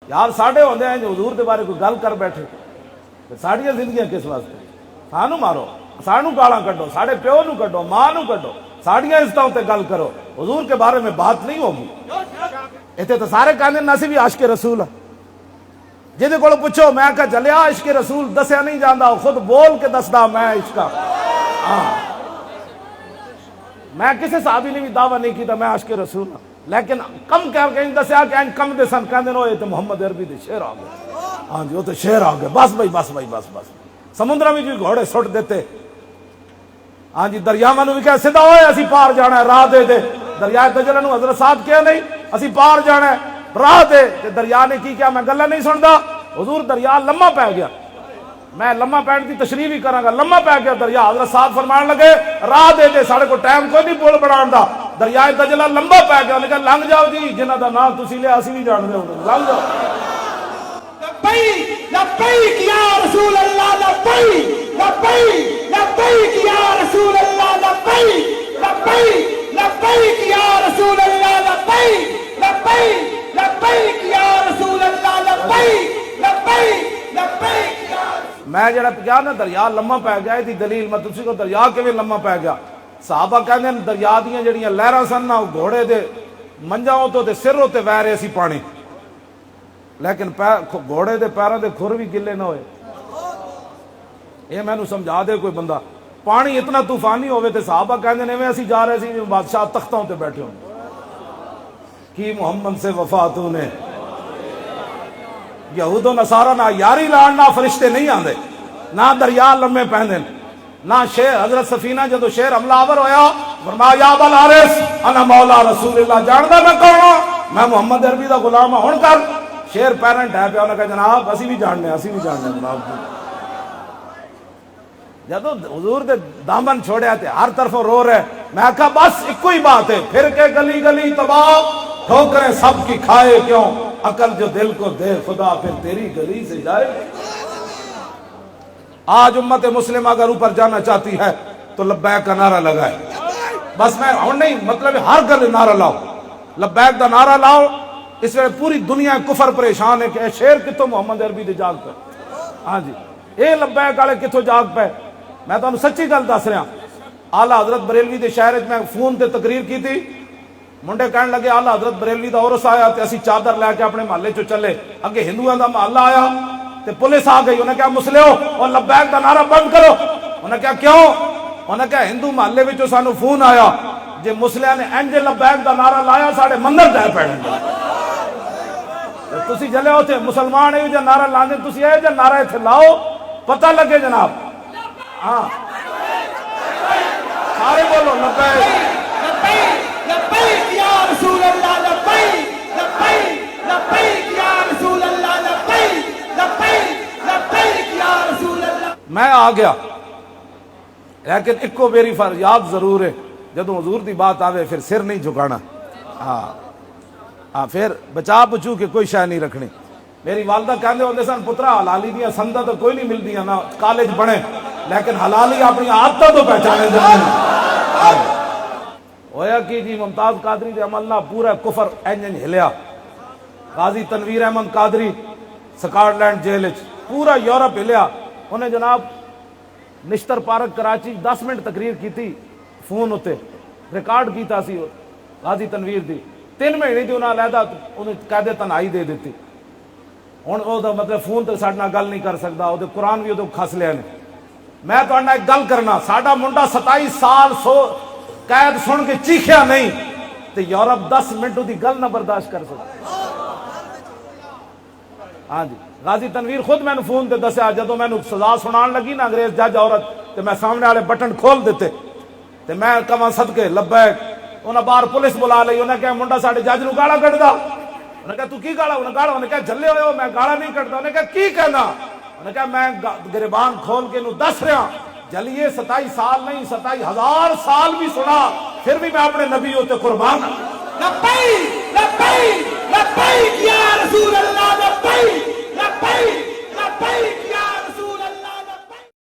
یار ساڈے ہوندے ہیں جو حضور دے بارے کوئی گل کر بیٹھے ساڈیاں زندگیاں کس واسطے؟ سانو مارو، سانو گالاں کڈو، ساڈے پیو نو کڈو، ماں نو کڈو، ساڈیاں عزتوں تے گل کرو، حضور کے بارے میں بات نہیں ہوگی۔ اتنے تو سارے کہندے نہ سی بھی عاشق رسول جہدے کول پوچھو میں کہ چلیا عشق رسول دسیا نہیں جاندا، خود بول کے دسدا میں عشق میں کسی صحابی نے بھی دعویٰ نہیں کیتا میں عاشق رسول ہوں، لیکن کم کر کے دسیا کہ کم دے سن کہندے نو یہ تو محمد عربی دے شعر آ گئے، ہاں جی وہ تو شعر آ گئے، بس بھائی بس بھائی بس بس سمندر میں جو گھوڑے سٹ دیتے، ہاں جی دریاواں نو بھی کہ سیدھا ہوئے اسی پار جانا ہے راہ دے دے، دریائے دجلہ نو حضرت صاحب کیا نہیں اسی پار جانا ہے راہ دے، تے دریا نے کی کیا میں گلا نہیں سندا، حضور دریا لمحہ پہ گیا، میں لمحہ پہن کی تشریح بھی کراں گا، لمحہ پہ گیا دریا، حضرت صاحب فرمان لگے راہ دے دے ساڑھے کو ٹائم کوئی نہیں پول بڑھان دا، دریائے دجلہ لمبا پہ گیا، انہیں کہا لنگ جاؤ جی جنہ دا نام تسی لے اسی بھی جان دے ہوں لنگ جاؤ۔ لبیک لبیک یا رسول اللہ، لبیک لبیک لبیک یا رسول اللہ، لبیک لبیک لبیک یا رسول اللہ، لبیک لبیک لبیک یا رسول اللہ، لبیک لبیک لبیک یا رسول۔ میں جڑا کیا نا دریا لمحہ پہ گیا تھی دلیل میں تسی کو دریا کیویں لمحہ پہ گیا، صحابہ کہندے ہیں دریا دیاں جڑیاں لہراں سن نا گھوڑے دے منجاں تو تے سر تے وہ رہے سی پانی، لیکن گھوڑے دے پیراں دے کھر بھی گلے نہ ہوئے۔ یہ میں نو سمجھا دے کوئی بندہ، پانی اتنا طوفانی ہوئے تے صحابہ کہندے نے اسی جا رہے سی بادشاہ تختوں تے بیٹھے ہوں کی محمد سے وفا تو نے، یہود و نصارہ نہ یاری لان نہ فرشتے نہیں آندے، نہ دریا لمے پہندے، نہ شیر حضرت سفینہ جدو شیر حملہ آور ہویا فرمایا یا ابا الحارث انا مولا رسول اللہ، جاندا میں کون ہوں؟ میں محمد عربی دا غلام ہوں، ہن کر شیر پیرنٹ ہے پیا، انہوں نے کہا جناب اسی بھی جاننے جناب۔ جدو حضور دے دامن چھوڑیا تے ہر طرف رو رہے، میں کہا بس ایک ہی بات ہے، پھر کے گلی گلی تباہ ٹھوکریں سب کی کھائے کیوں، عقل جو دل کو دے خدا پھر تیری گلی سے جائے۔ آج امت مسلمہ اگر اوپر جانا چاہتی ہے تو لبیک کا نعرہ لگائے، بس میں ہوں نہیں مطلب ہر گل نعرہ لاؤ، لبیک دا نعرہ لاؤ۔ اس وقت پوری دنیا کفر پریشان ہے کہ اے شیر کتوں محمد عربی دے جاگ پہ، ہاں جی اے لبیک والے کتوں جاگ پہ۔ میں تمہیں سچی گل دس رہا، آلہ حضرت بریلوی دے شہر میں فون تے تقریر کی تھی، منڈے کہنے لگے آلہ حضرت بریلوی دا عرس آیا تے اسی چادر لے کے اپنے محلے چو چلے، اگے ہندوؤں دا محلہ آیا تے پولیس آ گئی، انہیں کہا مسلمو اور لبیک دا نعرہ بند کرو، انہیں کہا کیوں؟ انہیں کہا ہندو محلے وچوں سانو فون آیا جے مسلیاں نے انج لبیک دا نعرہ لایا ساڑے مندر ڈے پینے تسی جلے ہوتے مسلمان ہے جو نعرہ لاندے تسی ہے جو نعرہ اتھے لاؤ پتہ لگے جناب، ہاں سارے بولو لبیک لبیک لبیک یا رسول اللہ، لبیک لبیک لبیک یا رسول اللہ، لبیک لبیک لبیک یا رسول اللہ۔ میں آ گیا لیکن ایک کو میری فریاد ضرور ہے، جدو حضور دی بات آوے پھر سر نہیں جھکانا، ہاں پھر بچا بچو کے کوئی شے نہیں رکھنی۔ میری والدہ کہندے ہوندے سن پترا حلالی دیاں سندا تو کوئی نہیں ملدیاں نہ کالج بنے، لیکن حلالی اپنی عادتوں تو پہچانے جانے۔ ہویا کہ جی ممتاز قادری دے عمل نہ پورا کفر انج ہلیا، قاضی تنویر احمد قادری سکاٹ لینڈ جیل وچ پورا یورپ ہلیا، انہیں جناب نشتر پارک کراچی 10 منٹ تقریر کیتی فون ہوتے ریکارڈ کیتا سی قاضی تنویر دی، 3 مہینے دی انہاں علیحدہ انہیں قید تنہائی دے دیتی، ہن او دا مطلب فون تے ساڈے نال گل نہیں کر سکدا، او دے قرآن بھی او کھس لیا نے۔ میں تہاڈے نال ایک گل کرنا، ساڈا منڈا 27 سال قید سن کے چیخیا نہیں تے یورپ 10 منٹ دی گل نہ برداشت کر سکتا۔ ہاں جی غازی تنویر خود میں نے فون تے دسیا جدو میں نے سزا سنان لگی نا انگریز جج عورت تے میں سامنے والے بٹن کھول دیتے تے میں کہاں صدقے لبیک، انہیں باہر پولیس بلا لئی، انہیں کہا منڈا ساڈے جج نو گالا کڈدا، انہیں کہا تو کی گالا، انہیں کہا جھلے ہوئے ہو، میں گالا نہیں کڈدا، انہیں کہا کی کہنا، انہیں کہا میں گریبان کھول کے انہوں دس رہا جلیے 27 سال نہیں 27,000 سال بھی سنا پھر بھی میں اپنے نبی ہوتے قربان۔ لبیک لبیک لبیک یا رسول اللہ، لبیک لبیک لبیک